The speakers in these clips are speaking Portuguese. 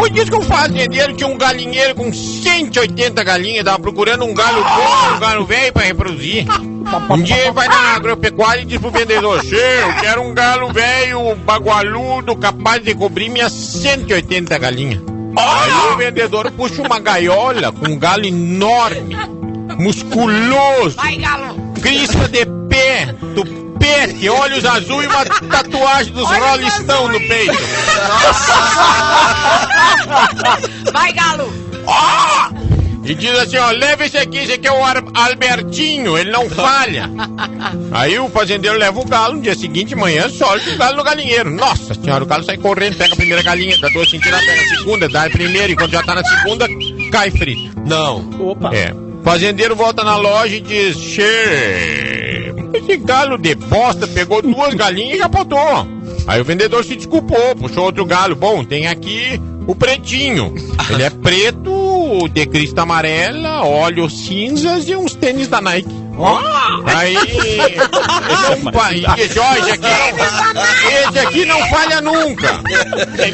Pois diz que um fazendeiro tinha um galinheiro com 180 galinhas, tava procurando um galo bom, um galo velho pra reproduzir. Um dia ele vai na agropecuária e diz pro vendedor: eu quero um galo velho, bagualudo, capaz de cobrir minhas 180 galinhas. Aí o vendedor puxa uma gaiola com um galo enorme, musculoso, Vai, galo! crista de pé, tupete, olhos azuis e uma tatuagem dos Rolling Stones no peito. Vai, galo! E diz assim, ó, leva esse aqui é o Albertinho, ele não falha. Aí o fazendeiro leva o galo, no dia seguinte, de manhã, solta o galo no galinheiro. Nossa senhora, o galo sai correndo, pega a primeira galinha, dá 2 centímetros, pega a segunda, dá a primeira, e quando já tá na segunda, cai frito. Não. Opa. Fazendeiro volta na loja e diz, esse galo de bosta pegou 2 galinhas e já botou. Aí o vendedor se desculpou, puxou outro galo. Bom, tem aqui o pretinho. Ele é preto, de crista amarela, olhos cinzas e uns tênis da Nike. Aí, esse aqui não falha nunca.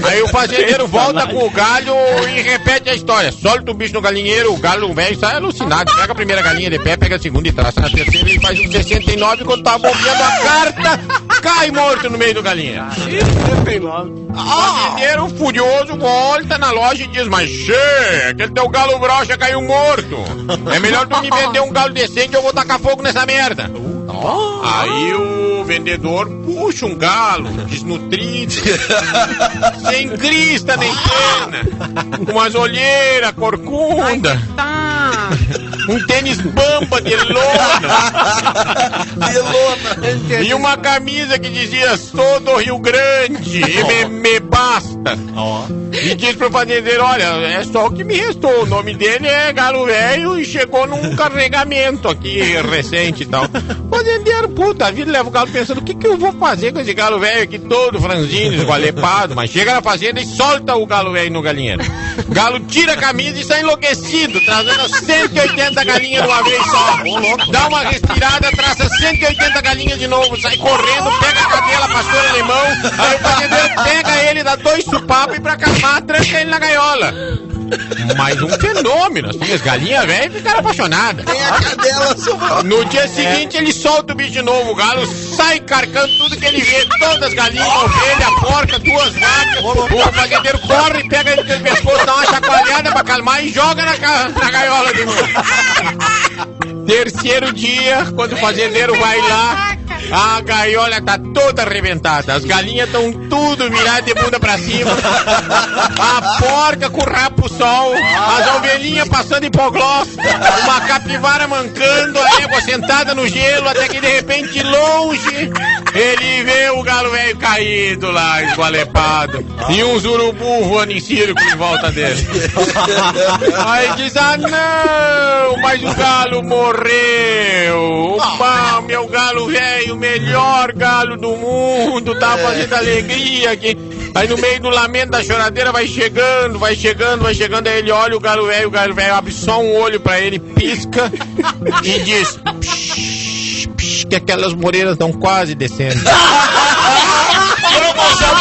Aí o fazendeiro volta com o galho e repete a história. Solta o bicho no galinheiro, o galo velho sai alucinado. Pega a primeira galinha de pé, pega a segunda e traça na terceira. Ele faz um 69 quando tá bombeando a carta, cai morto no meio do galinheiro. O fazendeiro furioso volta na loja e diz: mas aquele teu galo broxa caiu morto. É melhor tu me vender um galo decente ou eu vou tacar fogo nessa merda. Aí o vendedor puxa um galo desnutrido, sem crista nem pena, com umas olheiras corcunda, um tênis bamba de lona e uma camisa que dizia sou do Rio Grande e me basta. E diz pro fazendeiro: olha, é só o que me restou, o nome dele é Galo Velho e chegou num carregamento aqui recente e tal. O fazendeiro, puta vida, leva o galo pensando: o que eu vou fazer com esse galo velho aqui todo franzino, esgualepado? Mas chega na fazenda e solta o galo velho no galinheiro. O galo tira a camisa e sai enlouquecido, trazendo 180 galinhas de uma vez só. Dá uma respirada, traça 180 galinhas de novo, sai correndo, pega a cadela, pastor alemão. Aí o fazendeiro pega ele, dá 2 supapos e pra acalmar, tranca ele na gaiola. Mas um fenômeno, assim, as galinhas velhas ficaram apaixonadas. Tem a cadela sobrou. No dia seguinte ele solta o bicho de novo, o galo sai carcando tudo que ele vê, todas as galinhas, a ovelha, a porca, 2 vacas. O fazendeiro corre, pega ele pelo pescoço, dá uma chacoalhada pra calmar e joga na gaiola de novo. Terceiro dia, quando o fazendeiro vai lá, a gaiola tá toda arrebentada, as galinhas estão tudo viradas de bunda pra cima, a porca com o rabo pro sol, as ovelhinhas passando hipoglós, uma capivara mancando, a égua sentada no gelo, até que de repente, longe, ele vê o galo velho caído lá, esgualepado, e uns urubu voando em círculo em volta dele. Aí diz: ah não, mas o galo morreu, opa, meu galo velho, o melhor galo do mundo, tá fazendo alegria aqui. Aí no meio do lamento da choradeira vai chegando, aí ele olha o galo velho abre só um olho pra ele, pisca e diz: psh, psh, que aquelas moreiras estão quase descendo. Promoção,